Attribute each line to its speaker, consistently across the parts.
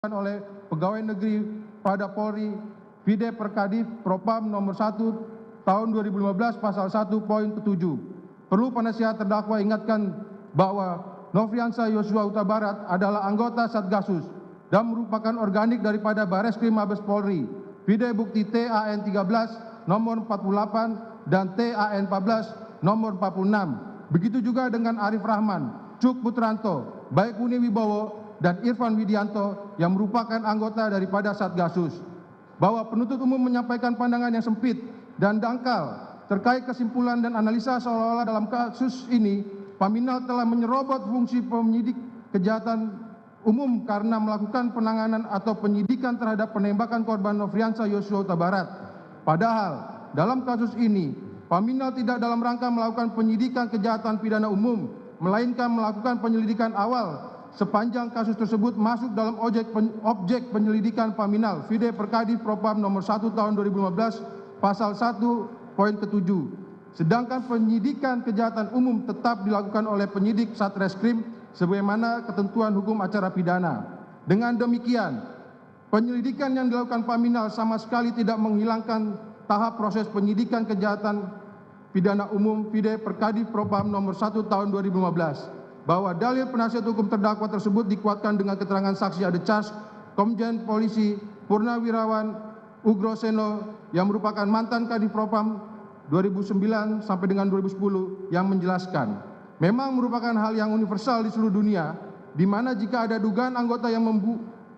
Speaker 1: oleh Pegawai Negeri pada Polri, Vide Perkadif Propam nomor 1 tahun 2015 pasal 1 poin ke-7. Perlu penasihat terdakwa ingatkan bahwa Nofriansah Yosua Huta Barat adalah anggota Satgasus dan merupakan organik daripada Bareskrim Mabes Polri. Vide bukti TAN 13 nomor 48 dan TAN 14 nomor 46. Begitu juga dengan Arif Rahman, Cuk Putranto, Baikuni Wibowo, dan Irfan Widianto yang merupakan anggota daripada Satgasus. Bahwa penuntut umum menyampaikan pandangan yang sempit dan dangkal terkait kesimpulan dan analisa seolah-olah dalam kasus ini Paminal telah menyerobot fungsi penyidik kejahatan umum karena melakukan penanganan atau penyidikan terhadap penembakan korban Nofriansah Yosua Huta Barat. Padahal dalam kasus ini Paminal tidak dalam rangka melakukan penyidikan kejahatan pidana umum, melainkan melakukan penyelidikan awal sepanjang kasus tersebut masuk dalam objek penyelidikan Paminal. Vide Perkadif Propam nomor 1 tahun 2015 pasal 1 poin ke-7. Sedangkan penyidikan kejahatan umum tetap dilakukan oleh penyidik Satreskrim sebagaimana ketentuan hukum acara pidana. Dengan demikian, penyelidikan yang dilakukan Paminal sama sekali tidak menghilangkan tahap proses penyidikan kejahatan pidana umum. Vide Perkadif Propam nomor 1 tahun 2015. Bahwa dalil penasihat hukum terdakwa tersebut dikuatkan dengan keterangan saksi Ade Charles, Komjen Polisi Purnawirawan Ugroseno yang merupakan mantan Kadif Propam 2009 sampai dengan 2010 yang menjelaskan, memang merupakan hal yang universal di seluruh dunia, di mana jika ada dugaan anggota yang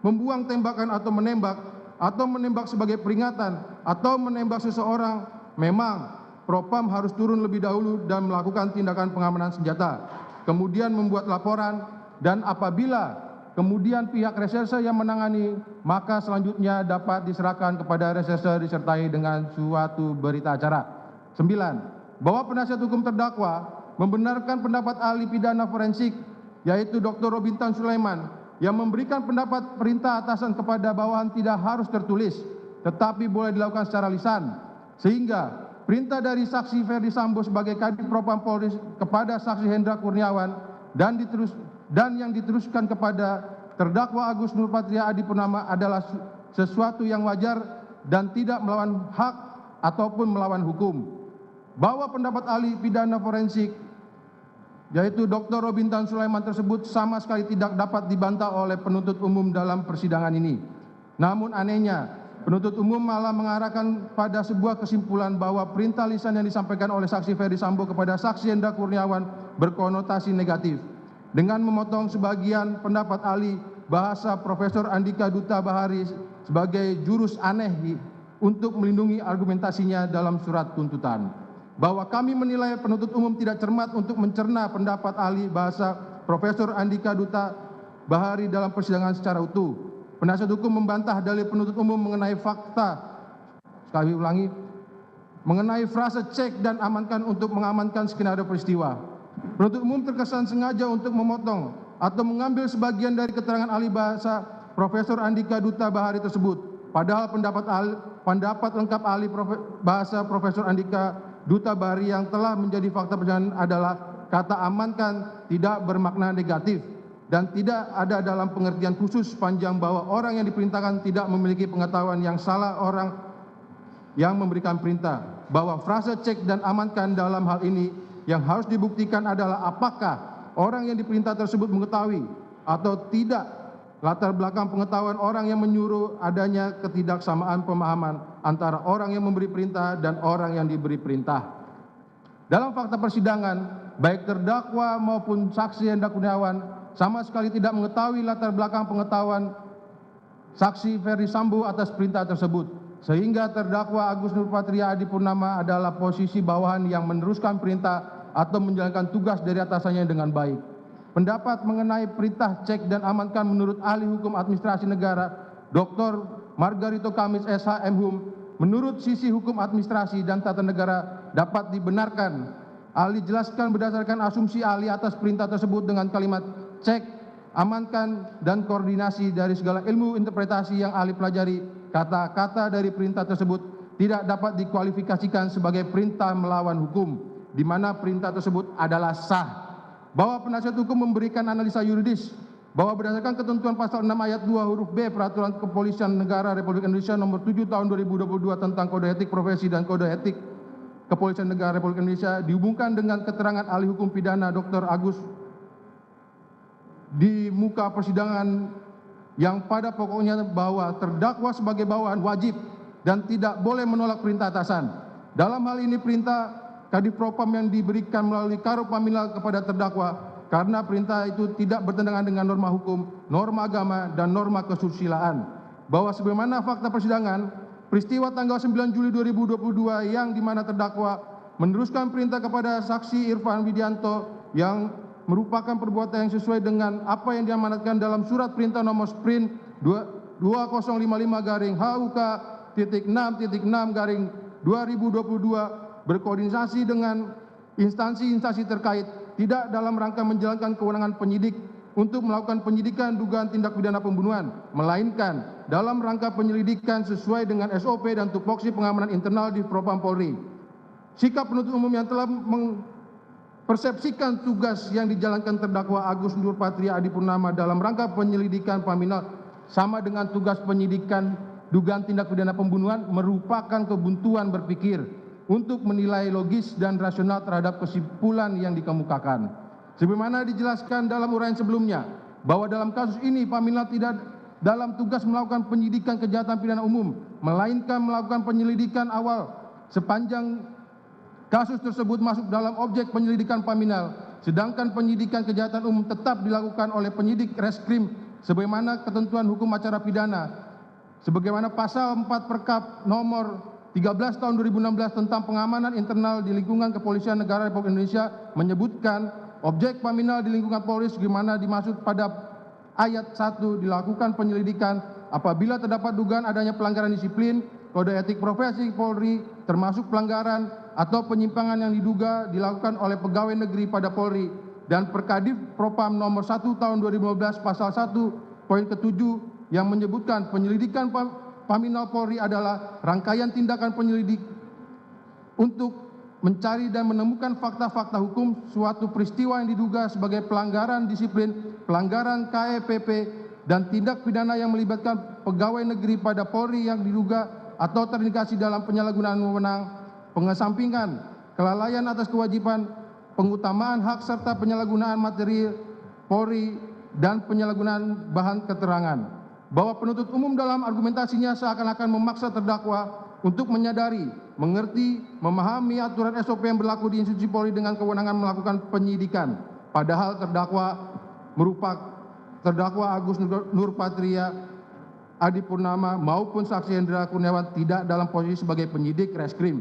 Speaker 1: membuang tembakan atau menembak sebagai peringatan atau menembak seseorang, memang Propam harus turun lebih dahulu dan melakukan tindakan pengamanan senjata, kemudian membuat laporan, dan apabila kemudian pihak reserse yang menangani, maka selanjutnya dapat diserahkan kepada reserse disertai dengan suatu berita acara. 9. Bahwa penasihat hukum terdakwa membenarkan pendapat ahli pidana forensik, yaitu Dr. Robintan Sulaiman, yang memberikan pendapat perintah atasan kepada bawahan tidak harus tertulis, tetapi boleh dilakukan secara lisan, sehingga perintah dari saksi Ferdi Sambo sebagai Kadif Propam Polri kepada saksi Hendra Kurniawan dan yang diteruskan kepada terdakwa Agus Nurpatria Adi Purnama adalah sesuatu yang wajar dan tidak melawan hak ataupun melawan hukum. Bahwa pendapat ahli pidana forensik yaitu Dr. Robintan Sulaiman tersebut sama sekali tidak dapat dibantah oleh penuntut umum dalam persidangan ini. Namun anehnya, penuntut umum malah mengarahkan pada sebuah kesimpulan bahwa perintah lisan yang disampaikan oleh saksi Ferdi Sambo kepada saksi Hendra Kurniawan berkonotasi negatif. Dengan memotong sebagian pendapat ahli bahasa Profesor Andika Duta Bahari sebagai jurus aneh untuk melindungi argumentasinya dalam surat tuntutan. Bahwa kami menilai penuntut umum tidak cermat untuk mencerna pendapat ahli bahasa Profesor Andika Duta Bahari dalam persidangan secara utuh. Penasihat hukum membantah dalil penuntut umum mengenai mengenai frase cek dan amankan untuk mengamankan skenario peristiwa. Penuntut umum terkesan sengaja untuk memotong atau mengambil sebagian dari keterangan ahli bahasa Profesor Andika Duta Bahari tersebut. Padahal pendapat lengkap ahli bahasa Profesor Andika Duta Bahari yang telah menjadi fakta persidangan adalah kata amankan tidak bermakna negatif dan tidak ada dalam pengertian khusus sepanjang bahwa orang yang diperintahkan tidak memiliki pengetahuan yang salah orang yang memberikan perintah. Bahwa frase cek dan amankan dalam hal ini yang harus dibuktikan adalah apakah orang yang diperintah tersebut mengetahui atau tidak latar belakang pengetahuan orang yang menyuruh adanya ketidaksamaan pemahaman antara orang yang memberi perintah dan orang yang diberi perintah. Dalam fakta persidangan, baik terdakwa maupun saksi Hendra Kurniawan sama sekali tidak mengetahui latar belakang pengetahuan saksi Ferdi Sambo atas perintah tersebut, sehingga terdakwa Agus Nurpatria Adi Purnama adalah posisi bawahan yang meneruskan perintah atau menjalankan tugas dari atasannya dengan baik. Pendapat mengenai perintah cek dan amankan menurut ahli hukum administrasi negara Dr. Margarito Kamis SH MHum, menurut sisi hukum administrasi dan tata negara dapat dibenarkan. Ahli jelaskan berdasarkan asumsi ahli atas perintah tersebut dengan kalimat cek, amankan, dan koordinasi dari segala ilmu interpretasi yang ahli pelajari. Kata-kata dari perintah tersebut tidak dapat dikualifikasikan sebagai perintah melawan hukum, di mana perintah tersebut adalah sah. Bahwa penasihat hukum memberikan analisa yuridis bahwa berdasarkan ketentuan pasal 6 ayat 2 huruf B Peraturan Kepolisian Negara Republik Indonesia nomor 7 tahun 2022 tentang Kode Etik Profesi dan Kode Etik Kepolisian Negara Republik Indonesia dihubungkan dengan keterangan ahli hukum pidana Dr. Agus di muka persidangan yang pada pokoknya bahwa terdakwa sebagai bawahan wajib dan tidak boleh menolak perintah atasan. Dalam hal ini perintah Kadif Propam yang diberikan melalui Karo Paminal kepada terdakwa karena perintah itu tidak bertentangan dengan norma hukum, norma agama, dan norma kesusilaan. Bahwa sebagaimana fakta persidangan, peristiwa tanggal 9 Juli 2022 yang dimana terdakwa meneruskan perintah kepada saksi Irfan Widianto yang merupakan perbuatan yang sesuai dengan apa yang diamanatkan dalam surat perintah nomor sprint 2055-HUK.6.6/2022 berkoordinasi dengan instansi-instansi terkait tidak dalam rangka menjalankan kewenangan penyidik untuk melakukan penyidikan dugaan tindak pidana pembunuhan, melainkan dalam rangka penyelidikan sesuai dengan SOP dan tupoksi pengamanan internal di Propam Polri. Sikap penuntut umum yang telah mempersepsikan tugas yang dijalankan terdakwa Agus Nurpatria Adipurnama dalam rangka penyelidikan Paminal sama dengan tugas penyidikan dugaan tindak pidana pembunuhan merupakan kebuntuan berpikir untuk menilai logis dan rasional terhadap kesimpulan yang dikemukakan. Sebagaimana dijelaskan dalam uraian sebelumnya, bahwa dalam kasus ini Paminal tidak dalam tugas melakukan penyidikan kejahatan pidana umum, melainkan melakukan penyelidikan awal sepanjang kasus tersebut masuk dalam objek penyelidikan Paminal, sedangkan penyidikan kejahatan umum tetap dilakukan oleh penyidik Reskrim sebagaimana ketentuan hukum acara pidana, sebagaimana pasal 4 Perkap nomor 13 tahun 2016 tentang pengamanan internal di lingkungan Kepolisian Negara Republik Indonesia menyebutkan objek Paminal di lingkungan Polri sebagaimana dimaksud pada ayat 1 dilakukan penyelidikan apabila terdapat dugaan adanya pelanggaran disiplin, kode etik profesi Polri termasuk pelanggaran atau penyimpangan yang diduga dilakukan oleh pegawai negeri pada Polri dan Perkadif Propam nomor 1 tahun 2015 pasal 1 poin ke-7 yang menyebutkan penyelidikan Paminal Polri adalah rangkaian tindakan penyelidik untuk mencari dan menemukan fakta-fakta hukum suatu peristiwa yang diduga sebagai pelanggaran disiplin, pelanggaran KEPP, dan tindak pidana yang melibatkan pegawai negeri pada Polri yang diduga atau terindikasi dalam penyalahgunaan wewenang, pengesampingan, kelalaian atas kewajiban, pengutamaan hak serta penyalahgunaan materi Polri, dan penyalahgunaan bahan keterangan. Bahwa penuntut umum dalam argumentasinya seakan-akan memaksa terdakwa untuk menyadari, mengerti, memahami aturan SOP yang berlaku di institusi Polri dengan kewenangan melakukan penyidikan. Padahal terdakwa Agus Nurpatria Adipurnama maupun saksi Hendra Kurniawan tidak dalam posisi sebagai penyidik Reskrim.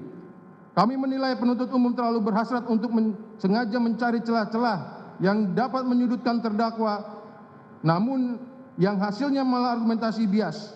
Speaker 1: Kami menilai penuntut umum terlalu berhasrat untuk sengaja mencari celah-celah yang dapat menyudutkan terdakwa, namun yang hasilnya malah argumentasi bias.